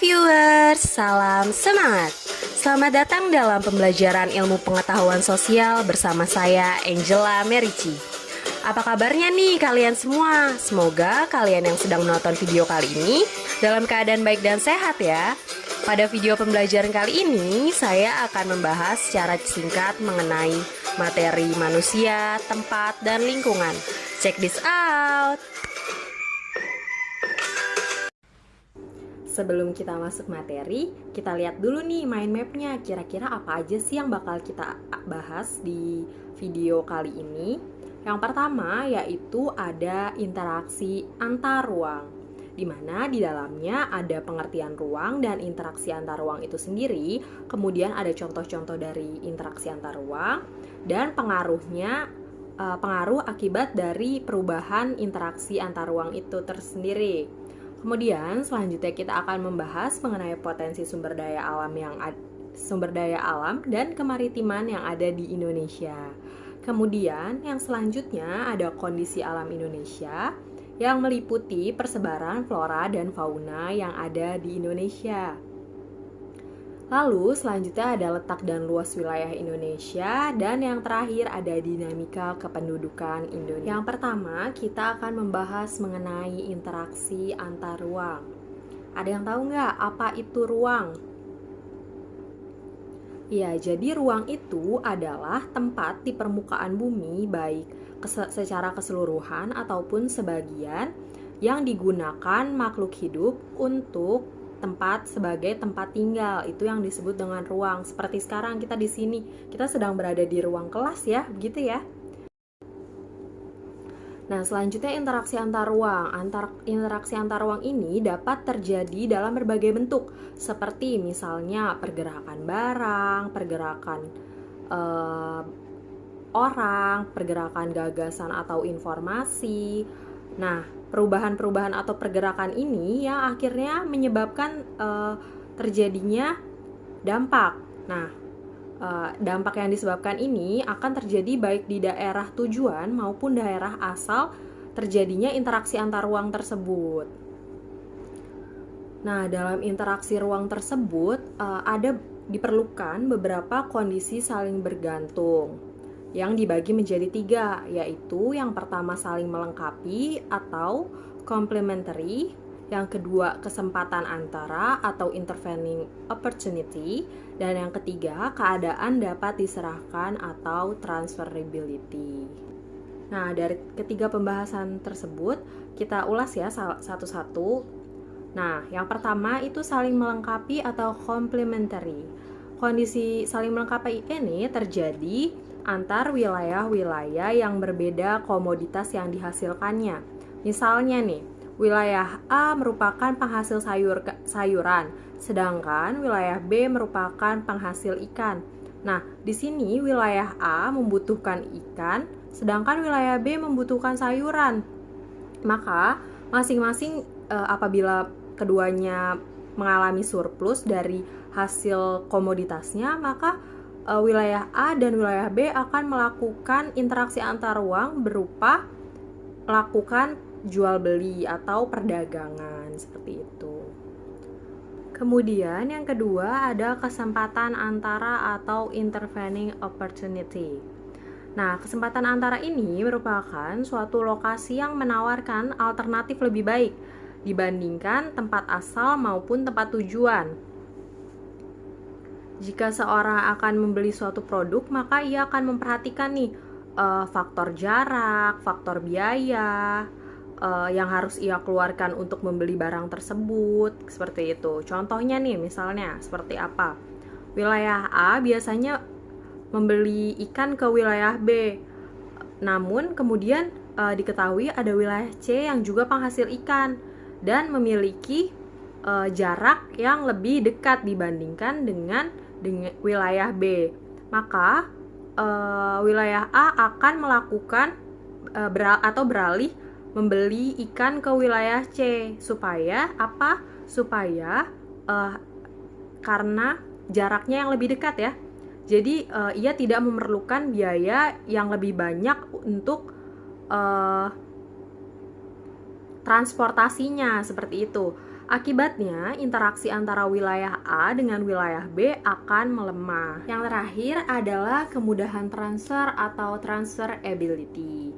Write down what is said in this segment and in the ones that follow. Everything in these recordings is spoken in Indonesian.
viewers, salam semangat. Selamat datang dalam pembelajaran ilmu pengetahuan sosial bersama saya Angela Merici. Apa kabarnya nih kalian semua? Semoga kalian yang sedang menonton video kali ini dalam keadaan baik dan sehat ya. Pada video pembelajaran kali ini, saya akan membahas secara singkat mengenai materi manusia, tempat, dan lingkungan. Check this out! Sebelum kita masuk materi, kita lihat dulu nih mind mapnya. Kira-kira apa aja sih yang bakal kita bahas di video kali ini? Yang pertama yaitu ada interaksi antar ruang, di mana di dalamnya ada pengertian ruang dan interaksi antar ruang itu sendiri. Kemudian ada contoh-contoh dari interaksi antar ruang dan pengaruh akibat dari perubahan interaksi antar ruang itu tersendiri. Kemudian selanjutnya kita akan membahas mengenai potensi sumber daya alam dan kemaritiman yang ada di Indonesia. Kemudian yang selanjutnya ada kondisi alam Indonesia yang meliputi persebaran flora dan fauna yang ada di Indonesia. Lalu selanjutnya ada letak dan luas wilayah Indonesia, dan yang terakhir ada dinamika kependudukan Indonesia. Yang pertama kita akan membahas mengenai interaksi antar ruang. Ada yang tahu nggak apa itu ruang? Ya, jadi ruang itu adalah tempat di permukaan bumi baik secara keseluruhan ataupun sebagian yang digunakan makhluk hidup untuk tempat sebagai tempat tinggal. Itu yang disebut dengan ruang. Seperti sekarang kita di sini, kita sedang berada di ruang kelas ya, begitu ya. Nah, selanjutnya interaksi antar ruang. Interaksi antar ruang ini dapat terjadi dalam berbagai bentuk, seperti misalnya pergerakan barang, pergerakan orang, pergerakan gagasan atau informasi. Nah, perubahan-perubahan atau pergerakan ini yang akhirnya menyebabkan terjadinya dampak. Nah, dampak yang disebabkan ini akan terjadi baik di daerah tujuan maupun daerah asal terjadinya interaksi antar ruang tersebut. Nah, dalam interaksi ruang tersebut diperlukan beberapa kondisi saling bergantung yang dibagi menjadi 3, yaitu yang pertama saling melengkapi atau complementary, yang kedua kesempatan antara atau intervening opportunity, dan yang ketiga keadaan dapat diserahkan atau transferability. Nah, dari ketiga pembahasan tersebut kita ulas ya satu-satu. Nah, yang pertama itu saling melengkapi atau complementary. Kondisi saling melengkapi ini terjadi antar wilayah-wilayah yang berbeda komoditas yang dihasilkannya. Misalnya nih, wilayah A merupakan penghasil sayuran, sedangkan wilayah B merupakan penghasil ikan. Nah, di sini wilayah A membutuhkan ikan, sedangkan wilayah B membutuhkan sayuran. Maka, masing-masing apabila keduanya mengalami surplus dari hasil komoditasnya, maka wilayah A dan wilayah B akan melakukan interaksi antar ruang berupa melakukan jual beli atau perdagangan seperti itu. Kemudian yang kedua ada kesempatan antara atau intervening opportunity. Nah, kesempatan antara ini merupakan suatu lokasi yang menawarkan alternatif lebih baik dibandingkan tempat asal maupun tempat tujuan. Jika seorang akan membeli suatu produk, maka ia akan memperhatikan nih faktor jarak, faktor biaya yang harus ia keluarkan untuk membeli barang tersebut, seperti itu. Contohnya nih, misalnya seperti apa? Wilayah A biasanya membeli ikan ke wilayah B, namun kemudian diketahui ada wilayah C yang juga penghasil ikan dan memiliki jarak yang lebih dekat dibandingkan dengan wilayah B. Maka wilayah A akan melakukan beralih membeli ikan ke wilayah C supaya apa? Supaya karena jaraknya yang lebih dekat ya. Jadi ia tidak memerlukan biaya yang lebih banyak untuk transportasinya, seperti itu. Akibatnya, interaksi antara wilayah A dengan wilayah B akan melemah. Yang terakhir adalah kemudahan transfer atau transferability.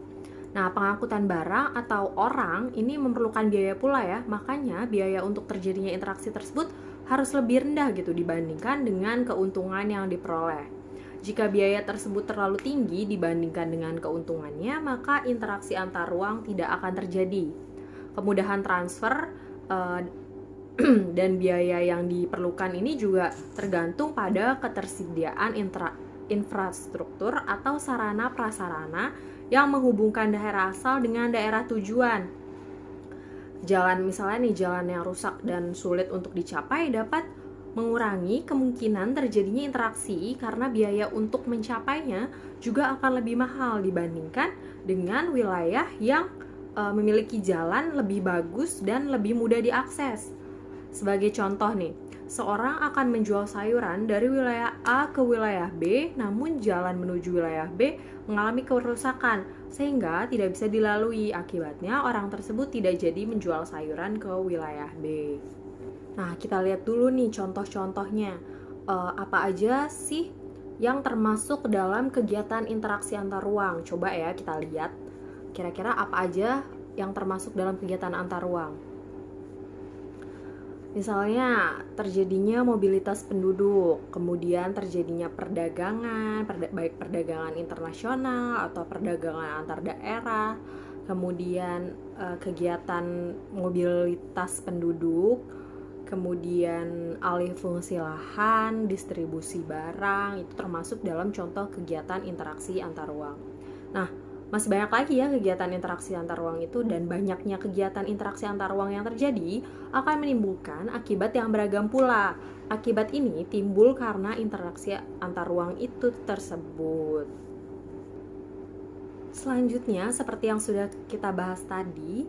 Nah, pengangkutan barang atau orang ini memerlukan biaya pula ya, makanya biaya untuk terjadinya interaksi tersebut harus lebih rendah gitu dibandingkan dengan keuntungan yang diperoleh. Jika biaya tersebut terlalu tinggi dibandingkan dengan keuntungannya, maka interaksi antar ruang tidak akan terjadi. Kemudahan transfer dan biaya yang diperlukan ini juga tergantung pada ketersediaan infrastruktur atau sarana prasarana yang menghubungkan daerah asal dengan daerah tujuan. Jalan misalnya nih, jalan yang rusak dan sulit untuk dicapai dapat mengurangi kemungkinan terjadinya interaksi karena biaya untuk mencapainya juga akan lebih mahal dibandingkan dengan wilayah yang memiliki jalan lebih bagus dan lebih mudah diakses. Sebagai contoh nih, seorang akan menjual sayuran dari wilayah A ke wilayah B, namun jalan menuju wilayah B mengalami kerusakan sehingga tidak bisa dilalui. Akibatnya orang tersebut tidak jadi menjual sayuran ke wilayah B. Nah, kita lihat dulu nih contoh-contohnya. Apa aja sih yang termasuk dalam kegiatan interaksi antar ruang? Coba ya kita lihat. Kira-kira apa aja yang termasuk dalam kegiatan antar ruang? Misalnya terjadinya mobilitas penduduk, kemudian terjadinya perdagangan, baik perdagangan internasional atau perdagangan antar daerah, kemudian kegiatan mobilitas penduduk, kemudian alih fungsi lahan, distribusi barang, itu termasuk dalam contoh kegiatan interaksi antar ruang. Nah, masih banyak lagi ya kegiatan interaksi antar ruang itu, dan banyaknya kegiatan interaksi antar ruang yang terjadi akan menimbulkan akibat yang beragam pula. Akibat ini timbul karena interaksi antar ruang itu tersebut. Selanjutnya, seperti yang sudah kita bahas tadi,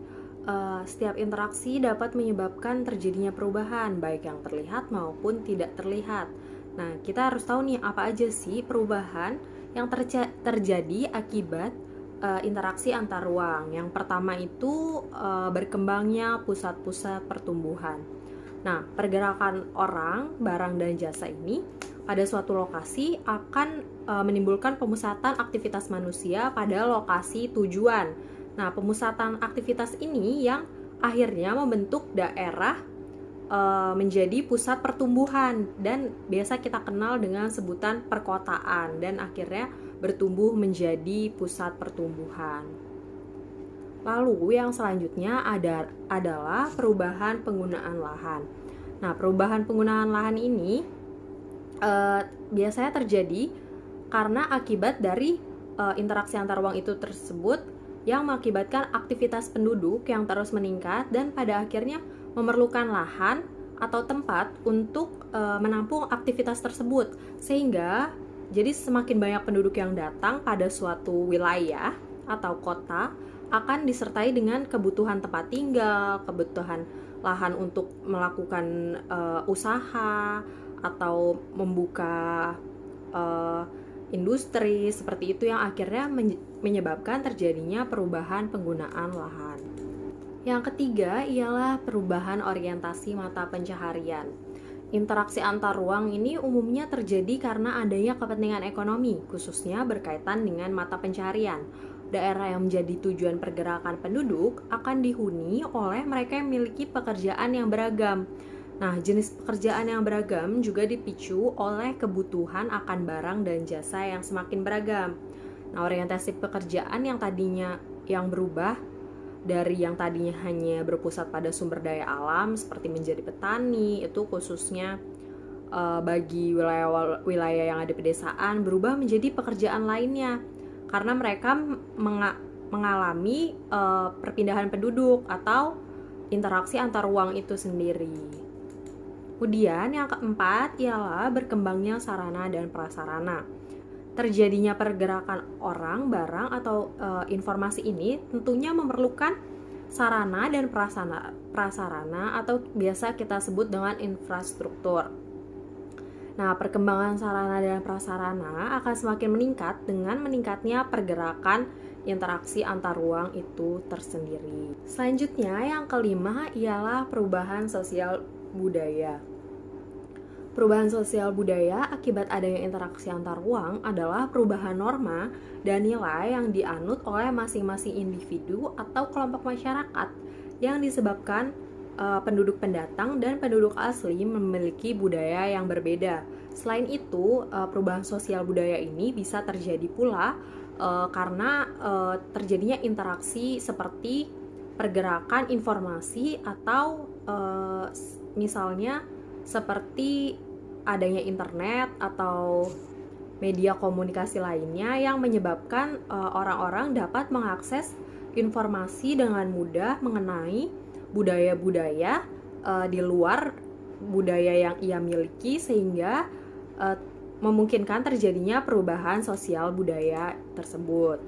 setiap interaksi dapat menyebabkan terjadinya perubahan, baik yang terlihat maupun tidak terlihat. Nah, kita harus tahu nih apa aja sih perubahan yang terjadi akibat interaksi antar ruang. Yang pertama itu berkembangnya pusat-pusat pertumbuhan. Nah, pergerakan orang, barang, dan jasa ini pada suatu lokasi akan menimbulkan pemusatan aktivitas manusia pada lokasi tujuan. Nah, pemusatan aktivitas ini yang akhirnya membentuk daerah menjadi pusat pertumbuhan dan biasa kita kenal dengan sebutan perkotaan, dan akhirnya bertumbuh menjadi pusat pertumbuhan. Lalu yang selanjutnya adalah perubahan penggunaan lahan. Nah, perubahan penggunaan lahan ini biasanya terjadi karena akibat dari interaksi antar ruang itu tersebut yang mengakibatkan aktivitas penduduk yang terus meningkat dan pada akhirnya memerlukan lahan atau tempat untuk menampung aktivitas tersebut, sehingga jadi semakin banyak penduduk yang datang pada suatu wilayah atau kota akan disertai dengan kebutuhan tempat tinggal, kebutuhan lahan untuk melakukan usaha atau membuka industri, seperti itu yang akhirnya menyebabkan terjadinya perubahan penggunaan lahan. Yang ketiga ialah perubahan orientasi mata pencaharian. Interaksi antar ruang ini umumnya terjadi karena adanya kepentingan ekonomi, khususnya berkaitan dengan mata pencaharian. Daerah yang menjadi tujuan pergerakan penduduk akan dihuni oleh mereka yang memiliki pekerjaan yang beragam. Nah, jenis pekerjaan yang beragam juga dipicu oleh kebutuhan akan barang dan jasa yang semakin beragam. Nah, orientasi pekerjaan yang tadinya yang berubah dari yang tadinya hanya berpusat pada sumber daya alam seperti menjadi petani, itu khususnya bagi wilayah yang ada pedesaan, berubah menjadi pekerjaan lainnya karena mereka mengalami perpindahan penduduk atau interaksi antar ruang itu sendiri. Kemudian yang keempat ialah berkembangnya sarana dan prasarana. Terjadinya pergerakan orang, barang, atau informasi ini tentunya memerlukan sarana dan prasarana atau biasa kita sebut dengan infrastruktur. Nah, perkembangan sarana dan prasarana akan semakin meningkat dengan meningkatnya pergerakan interaksi antar ruang itu tersendiri. Selanjutnya, yang kelima ialah perubahan sosial budaya. Perubahan sosial budaya akibat adanya interaksi antar ruang adalah perubahan norma dan nilai yang dianut oleh masing-masing individu atau kelompok masyarakat yang disebabkan penduduk pendatang dan penduduk asli memiliki budaya yang berbeda. Selain itu, perubahan sosial budaya ini bisa terjadi pula karena terjadinya interaksi seperti pergerakan informasi atau misalnya seperti adanya internet atau media komunikasi lainnya yang menyebabkan orang-orang dapat mengakses informasi dengan mudah mengenai budaya-budaya di luar budaya yang ia miliki, sehingga memungkinkan terjadinya perubahan sosial budaya tersebut.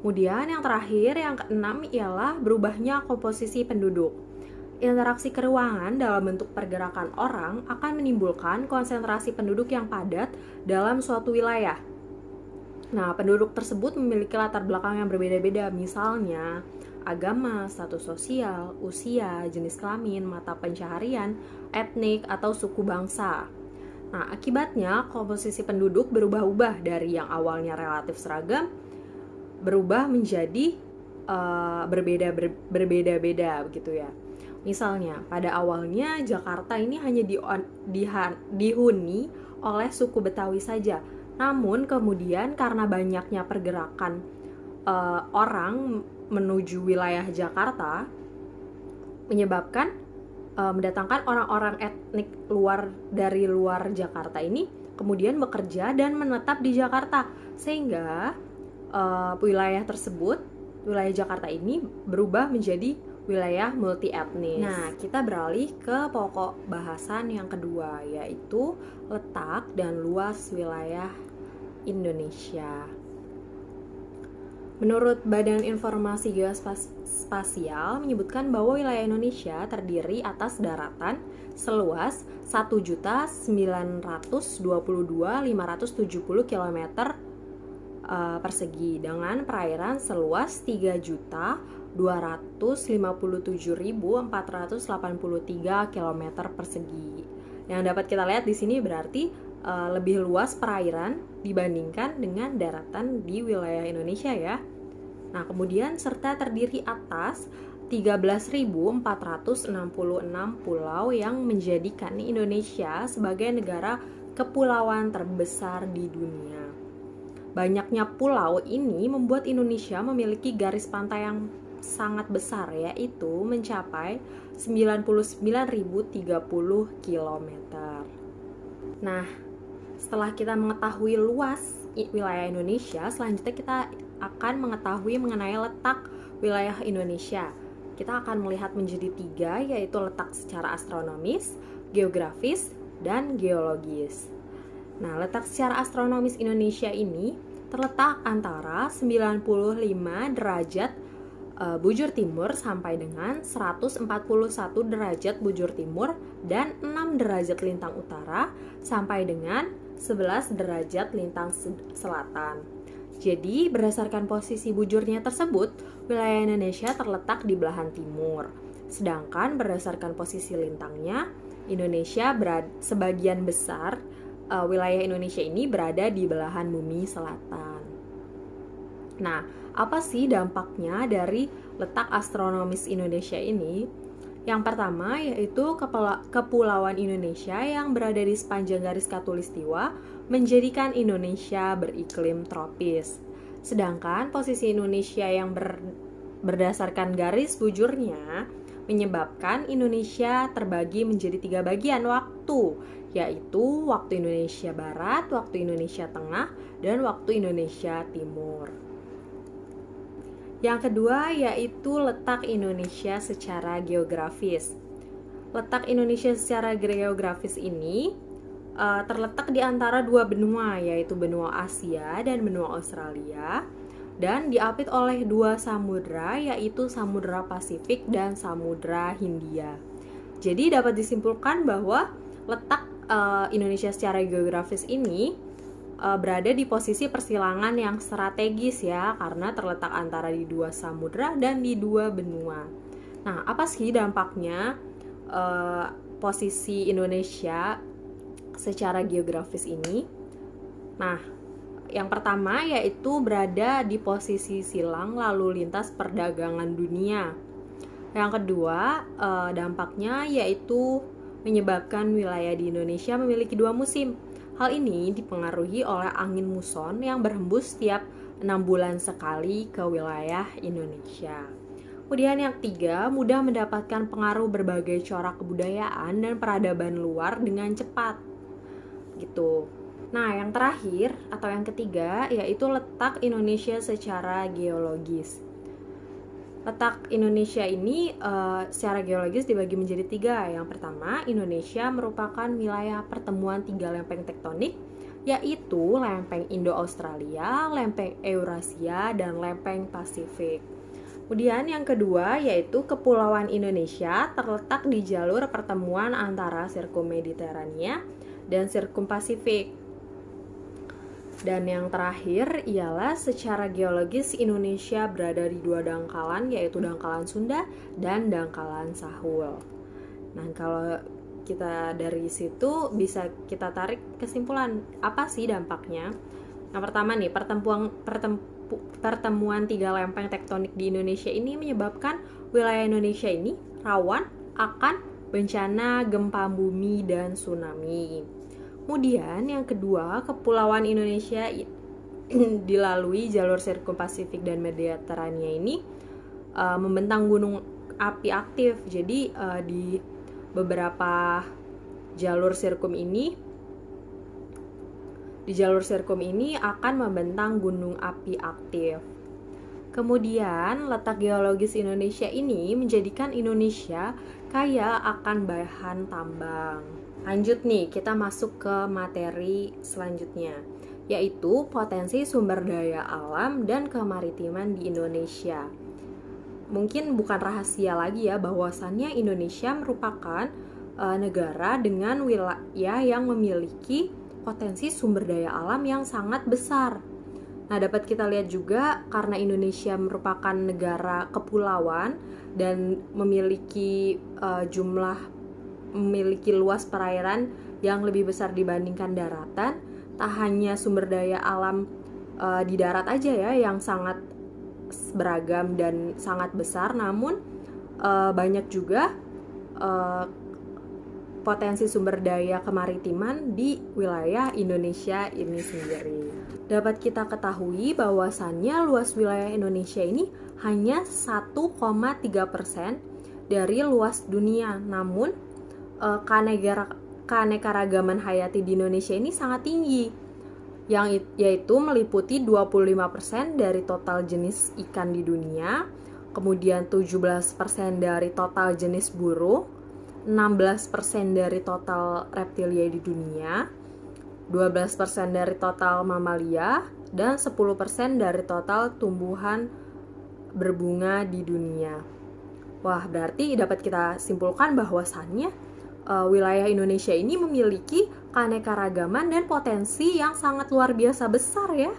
Kemudian yang terakhir, yang keenam, ialah berubahnya komposisi penduduk. Interaksi keruangan dalam bentuk pergerakan orang akan menimbulkan konsentrasi penduduk yang padat dalam suatu wilayah. Nah, penduduk tersebut memiliki latar belakang yang berbeda-beda, misalnya agama, status sosial, usia, jenis kelamin, mata pencaharian, etnik, atau suku bangsa. Nah, akibatnya komposisi penduduk berubah-ubah dari yang awalnya relatif seragam berubah menjadi berbeda-beda begitu ya. Misalnya, pada awalnya Jakarta ini hanya dihuni oleh suku Betawi saja. Namun kemudian karena banyaknya pergerakan orang menuju wilayah Jakarta menyebabkan mendatangkan orang-orang etnik dari luar Jakarta ini kemudian bekerja dan menetap di Jakarta, sehingga wilayah Jakarta ini berubah menjadi wilayah multi etnis. Nah, kita beralih ke pokok bahasan yang kedua, yaitu letak dan luas wilayah Indonesia. Menurut Badan Informasi Geospasial menyebutkan bahwa wilayah Indonesia terdiri atas daratan seluas 1.922.570 km persegi dengan perairan seluas 3.257.483 km persegi. Yang dapat kita lihat di sini berarti lebih luas perairan dibandingkan dengan daratan di wilayah Indonesia ya. Nah, kemudian serta terdiri atas 13.466 pulau yang menjadikan Indonesia sebagai negara kepulauan terbesar di dunia. Banyaknya pulau ini membuat Indonesia memiliki garis pantai yang sangat besar, yaitu mencapai 99.030 km. Nah, setelah kita mengetahui luas wilayah Indonesia, selanjutnya kita akan mengetahui mengenai letak wilayah Indonesia. Kita akan melihat menjadi 3, yaitu letak secara astronomis, geografis, dan geologis. Nah, letak secara astronomis Indonesia ini terletak antara 95 derajat bujur timur sampai dengan 141 derajat bujur timur dan 6 derajat lintang utara sampai dengan 11 derajat lintang selatan. Jadi, berdasarkan posisi bujurnya tersebut, wilayah Indonesia terletak di belahan timur. Sedangkan berdasarkan posisi lintangnya, sebagian besar wilayah Indonesia ini berada di belahan bumi selatan. Nah, apa sih dampaknya dari letak astronomis Indonesia ini? Yang pertama yaitu kepulauan Indonesia yang berada di sepanjang garis khatulistiwa menjadikan Indonesia beriklim tropis. Sedangkan posisi Indonesia yang berdasarkan garis bujurnya menyebabkan Indonesia terbagi menjadi 3 bagian waktu, yaitu waktu Indonesia Barat, waktu Indonesia Tengah, dan waktu Indonesia Timur. Yang kedua yaitu letak Indonesia secara geografis. Letak Indonesia secara geografis ini terletak di antara 2 benua, yaitu benua Asia dan benua Australia, dan diapit oleh 2 samudra, yaitu Samudra Pasifik dan Samudra Hindia. Jadi dapat disimpulkan bahwa letak Indonesia secara geografis ini berada di posisi persilangan yang strategis ya, karena terletak antara di dua samudra dan di dua benua. Nah, apa sih dampaknya posisi Indonesia secara geografis ini? Nah, yang pertama yaitu berada di posisi silang lalu lintas perdagangan dunia. Yang kedua, dampaknya yaitu menyebabkan wilayah di Indonesia memiliki dua musim. Hal ini dipengaruhi oleh angin muson yang berhembus setiap 6 bulan sekali ke wilayah Indonesia. Kemudian yang ketiga, mudah mendapatkan pengaruh berbagai corak kebudayaan dan peradaban luar dengan cepat. Gitu. Nah, yang terakhir atau yang ketiga yaitu letak Indonesia secara geologis. Letak Indonesia ini secara geologis dibagi menjadi tiga. Yang pertama, Indonesia merupakan wilayah pertemuan tiga lempeng tektonik, yaitu lempeng Indo-Australia, lempeng Eurasia, dan lempeng Pasifik. Kemudian yang kedua yaitu Kepulauan Indonesia terletak di jalur pertemuan antara Sirkum Mediterania dan Sirkum Pasifik. Dan yang terakhir ialah secara geologis Indonesia berada di dua dangkalan, yaitu dangkalan Sunda dan dangkalan Sahul. Nah, kalau kita dari situ bisa kita tarik kesimpulan apa sih dampaknya. Yang pertama nih, pertemuan tiga lempeng tektonik di Indonesia ini menyebabkan wilayah Indonesia ini rawan akan bencana gempa bumi dan tsunami. Kemudian yang kedua, Kepulauan Indonesia dilalui jalur Sirkum Pasifik dan Mediterania ini membentang gunung api aktif. Jadi di beberapa jalur Sirkum ini akan membentang gunung api aktif. Kemudian letak geologis Indonesia ini menjadikan Indonesia kaya akan bahan tambang. Lanjut nih, kita masuk ke materi selanjutnya, yaitu potensi sumber daya alam dan kemaritiman di Indonesia. Mungkin bukan rahasia lagi ya bahwasannya Indonesia merupakan negara dengan wilayah yang memiliki potensi sumber daya alam yang sangat besar. Nah, dapat kita lihat juga karena Indonesia merupakan negara kepulauan dan memiliki luas perairan yang lebih besar dibandingkan daratan. Tak hanya sumber daya alam di darat aja ya yang sangat beragam dan sangat besar, namun banyak juga potensi sumber daya kemaritiman di wilayah Indonesia ini sendiri. Dapat kita ketahui bahwasannya luas wilayah Indonesia ini hanya 1,3% dari luas dunia, namun keanekaragaman hayati di Indonesia ini sangat tinggi, yaitu meliputi 25% dari total jenis ikan di dunia, kemudian 17% dari total jenis burung, 16% dari total reptilia di dunia, 12% dari total mamalia, dan 10% dari total tumbuhan berbunga di dunia. Wah, berarti dapat kita simpulkan bahwasannya wilayah Indonesia ini memiliki keanekaragaman dan potensi yang sangat luar biasa besar ya.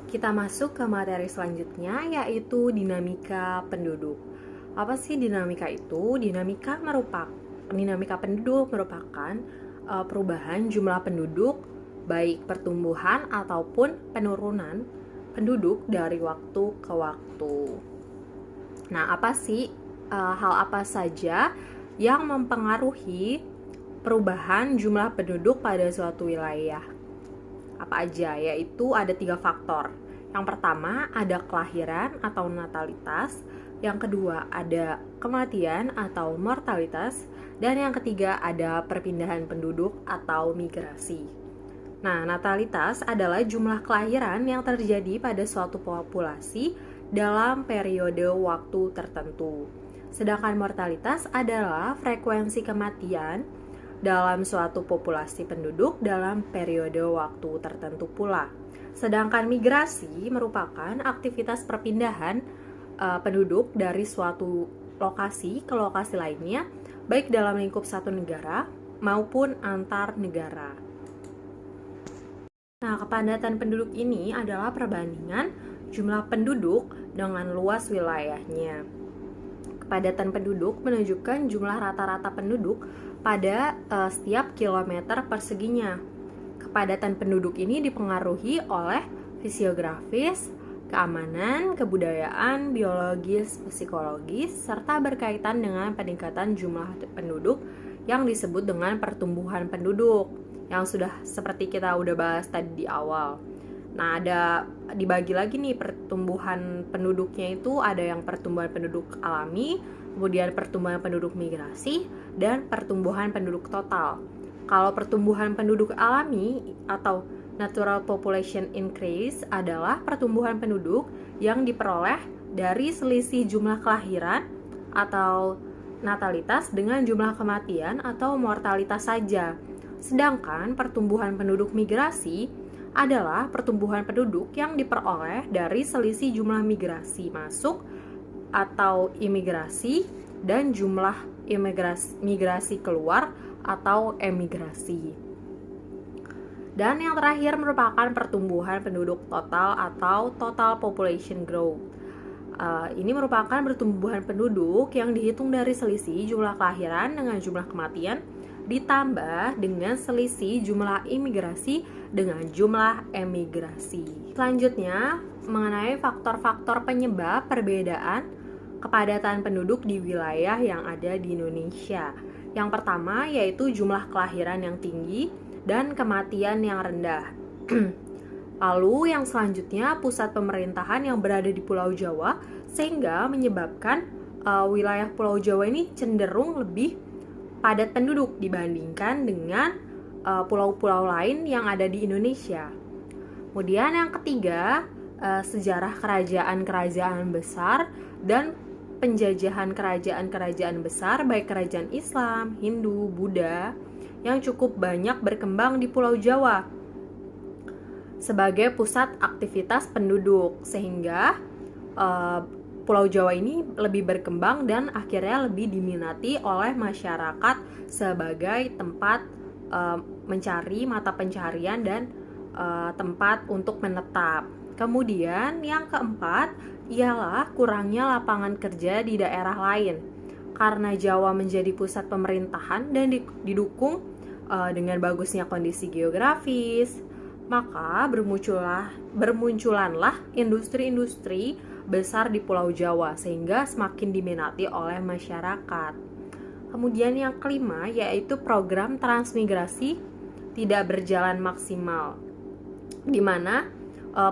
Kita masuk ke materi selanjutnya, yaitu dinamika penduduk. Apa sih dinamika itu? Dinamika penduduk merupakan perubahan jumlah penduduk, baik pertumbuhan ataupun penurunan penduduk dari waktu ke waktu. Nah, apa sih hal apa saja yang mempengaruhi perubahan jumlah penduduk pada suatu wilayah? Apa aja? Yaitu ada 3 faktor. Yang pertama ada kelahiran atau natalitas, yang kedua ada kematian atau mortalitas, dan yang ketiga ada perpindahan penduduk atau migrasi. Nah, natalitas adalah jumlah kelahiran yang terjadi pada suatu populasi dalam periode waktu tertentu. Sedangkan mortalitas adalah frekuensi kematian dalam suatu populasi penduduk dalam periode waktu tertentu pula. Sedangkan migrasi merupakan aktivitas perpindahan penduduk dari suatu lokasi ke lokasi lainnya, baik dalam lingkup satu negara maupun antar negara. Nah, kepadatan penduduk ini adalah perbandingan jumlah penduduk dengan luas wilayahnya. Kepadatan penduduk menunjukkan jumlah rata-rata penduduk pada setiap kilometer perseginya. Kepadatan penduduk ini dipengaruhi oleh fisiografis, keamanan, kebudayaan, biologis, psikologis, serta berkaitan dengan peningkatan jumlah penduduk yang disebut dengan pertumbuhan penduduk, yang sudah seperti kita udah bahas tadi di awal. Nah, ada dibagi lagi nih pertumbuhan penduduknya itu, ada yang pertumbuhan penduduk alami, kemudian pertumbuhan penduduk migrasi, dan pertumbuhan penduduk total. Kalau pertumbuhan penduduk alami atau natural population increase adalah pertumbuhan penduduk yang diperoleh dari selisih jumlah kelahiran atau natalitas dengan jumlah kematian atau mortalitas saja. Sedangkan pertumbuhan penduduk migrasi adalah pertumbuhan penduduk yang diperoleh dari selisih jumlah migrasi masuk atau imigrasi dan jumlah migrasi keluar atau emigrasi. Dan yang terakhir merupakan pertumbuhan penduduk total atau total population growth. Ini merupakan pertumbuhan penduduk yang dihitung dari selisih jumlah kelahiran dengan jumlah kematian ditambah dengan selisih jumlah imigrasi dengan jumlah emigrasi. Selanjutnya, mengenai faktor-faktor penyebab perbedaan kepadatan penduduk di wilayah yang ada di Indonesia. Yang pertama yaitu jumlah kelahiran yang tinggi dan kematian yang rendah. Lalu yang selanjutnya pusat pemerintahan yang berada di Pulau Jawa, sehingga menyebabkan wilayah Pulau Jawa ini cenderung lebih padat penduduk dibandingkan dengan pulau-pulau lain yang ada di Indonesia. Kemudian yang ketiga, sejarah kerajaan-kerajaan besar dan penjajahan kerajaan-kerajaan besar, baik kerajaan Islam, Hindu, Buddha, yang cukup banyak berkembang di Pulau Jawa sebagai pusat aktivitas penduduk, sehingga Pulau Jawa ini lebih berkembang dan akhirnya lebih diminati oleh masyarakat sebagai tempat mencari mata pencarian dan tempat untuk menetap. Kemudian yang keempat ialah kurangnya lapangan kerja di daerah lain. Karena Jawa menjadi pusat pemerintahan dan didukung dengan bagusnya kondisi geografis, maka bermunculanlah industri-industri besar di Pulau Jawa sehingga semakin diminati oleh masyarakat. Kemudian yang kelima yaitu program transmigrasi tidak berjalan maksimal, di mana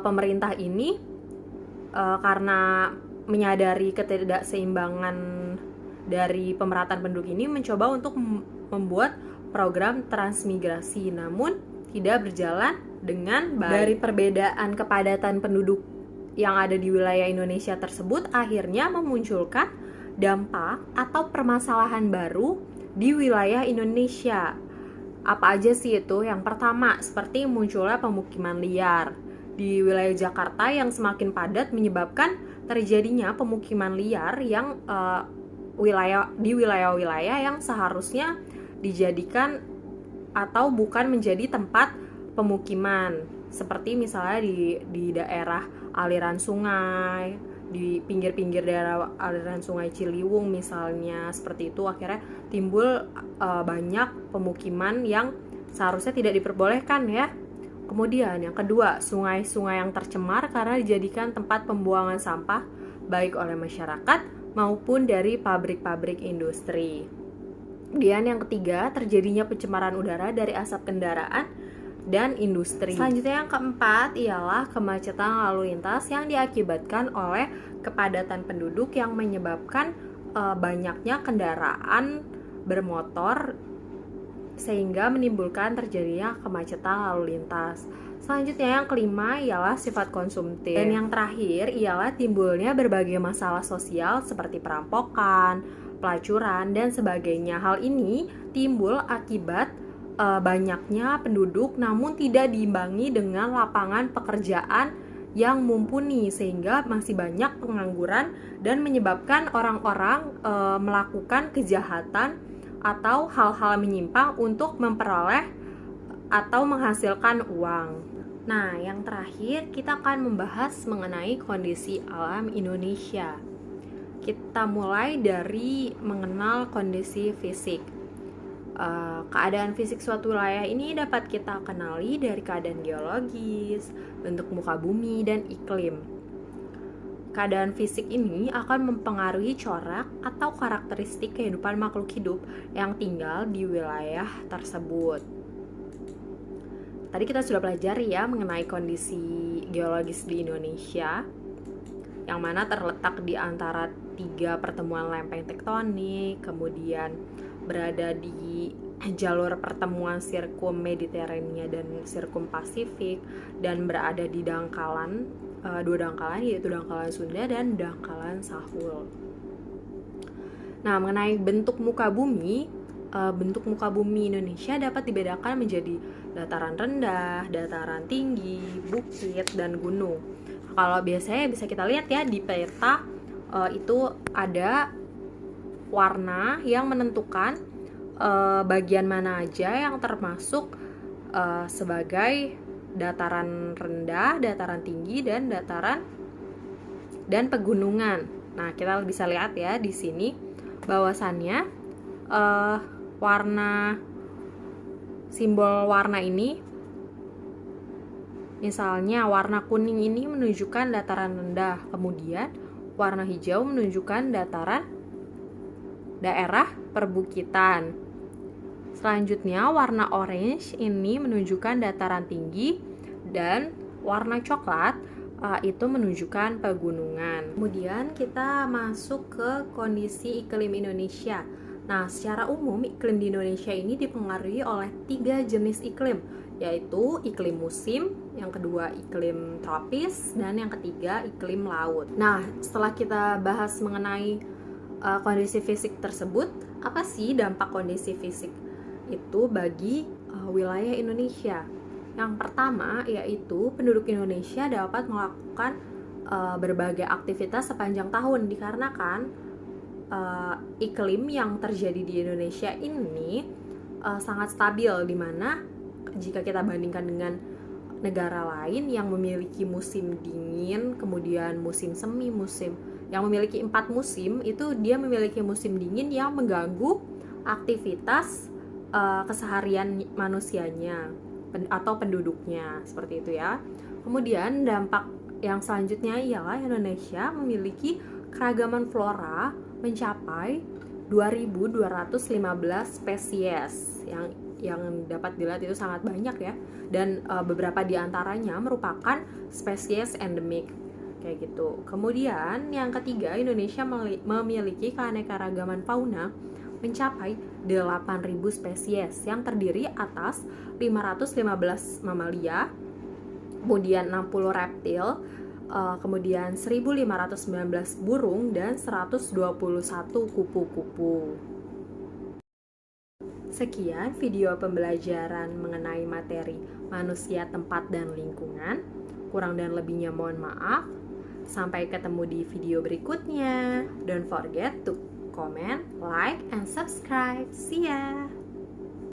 pemerintah ini karena menyadari ketidakseimbangan dari pemerataan penduduk ini mencoba untuk membuat program transmigrasi, namun tidak berjalan dengan baik. Dari perbedaan kepadatan penduduk yang ada di wilayah Indonesia tersebut akhirnya memunculkan dampak atau permasalahan baru di wilayah Indonesia. Apa aja sih itu? Yang pertama, seperti munculnya pemukiman liar di wilayah Jakarta yang semakin padat menyebabkan terjadinya pemukiman liar yang di wilayah-wilayah yang seharusnya dijadikan atau bukan menjadi tempat pemukiman, seperti misalnya di daerah aliran sungai, di pinggir-pinggir daerah aliran sungai Ciliwung misalnya, seperti itu akhirnya timbul banyak pemukiman yang seharusnya tidak diperbolehkan ya. Kemudian yang kedua, sungai-sungai yang tercemar karena dijadikan tempat pembuangan sampah baik oleh masyarakat maupun dari pabrik-pabrik industri. Kemudian yang ketiga, terjadinya pencemaran udara dari asap kendaraan dan industri. Selanjutnya yang keempat ialah kemacetan lalu lintas yang diakibatkan oleh kepadatan penduduk yang menyebabkan banyaknya kendaraan bermotor sehingga menimbulkan terjadinya kemacetan lalu lintas. Selanjutnya yang kelima ialah sifat konsumtif. Dan yang terakhir ialah timbulnya berbagai masalah sosial seperti perampokan, pelacuran, dan sebagainya. Hal ini timbul akibat banyaknya penduduk namun tidak diimbangi dengan lapangan pekerjaan yang mumpuni, sehingga masih banyak pengangguran dan menyebabkan orang-orang melakukan kejahatan atau hal-hal menyimpang untuk memperoleh atau menghasilkan uang. Nah, yang terakhir kita akan membahas mengenai kondisi alam Indonesia. Kita mulai dari mengenal kondisi fisik. Keadaan fisik suatu wilayah ini dapat kita kenali dari keadaan geologis, bentuk muka bumi, dan iklim. Keadaan fisik ini akan mempengaruhi corak atau karakteristik kehidupan makhluk hidup yang tinggal di wilayah tersebut. Tadi kita sudah pelajari ya mengenai kondisi geologis di Indonesia, yang mana terletak di antara 3 pertemuan lempeng tektonik, kemudian berada di jalur pertemuan sirkum Mediterania dan sirkum Pasifik, dan berada di dangkalan, 2 dangkalan, yaitu dangkalan Sunda dan dangkalan Sahul. Nah, mengenai bentuk muka bumi Indonesia dapat dibedakan menjadi dataran rendah, dataran tinggi, bukit, dan gunung. Kalau biasanya bisa kita lihat ya di peta, itu ada warna yang menentukan bagian mana aja yang termasuk sebagai dataran rendah, dataran tinggi, dan dan pegunungan. Nah, kita bisa lihat ya di sini bahwasannya simbol warna ini, misalnya warna kuning ini menunjukkan dataran rendah, kemudian warna hijau menunjukkan daerah perbukitan. Selanjutnya warna orange ini menunjukkan dataran tinggi, dan warna coklat itu menunjukkan pegunungan. Kemudian kita masuk ke kondisi iklim Indonesia. Nah, secara umum iklim di Indonesia ini dipengaruhi oleh 3 jenis iklim, yaitu iklim musim, yang kedua iklim tropis, dan yang ketiga iklim laut. Nah, setelah kita bahas mengenai kondisi fisik tersebut, apa sih dampak kondisi fisik itu bagi wilayah Indonesia? Yang pertama yaitu penduduk Indonesia dapat melakukan berbagai aktivitas sepanjang tahun, dikarenakan iklim yang terjadi di Indonesia ini sangat stabil, dimana jika kita bandingkan dengan negara lain yang memiliki musim dingin, kemudian musim semi, yang memiliki 4 musim, itu dia memiliki musim dingin yang mengganggu aktivitas keseharian manusianya atau penduduknya, seperti itu ya. Kemudian dampak yang selanjutnya ialah Indonesia memiliki keragaman flora mencapai 2.215 spesies yang dapat dilihat itu sangat banyak ya, dan beberapa diantaranya merupakan spesies endemik kayak gitu. Kemudian yang ketiga, Indonesia memiliki keanekaragaman fauna mencapai 8.000 spesies yang terdiri atas 515 mamalia, kemudian 60 reptil, kemudian 1.519 burung, dan 121 kupu-kupu. Sekian video pembelajaran mengenai materi manusia, tempat, dan lingkungan. Kurang dan lebihnya mohon maaf. Sampai ketemu di video berikutnya. Don't forget to comment, like, and subscribe. See ya!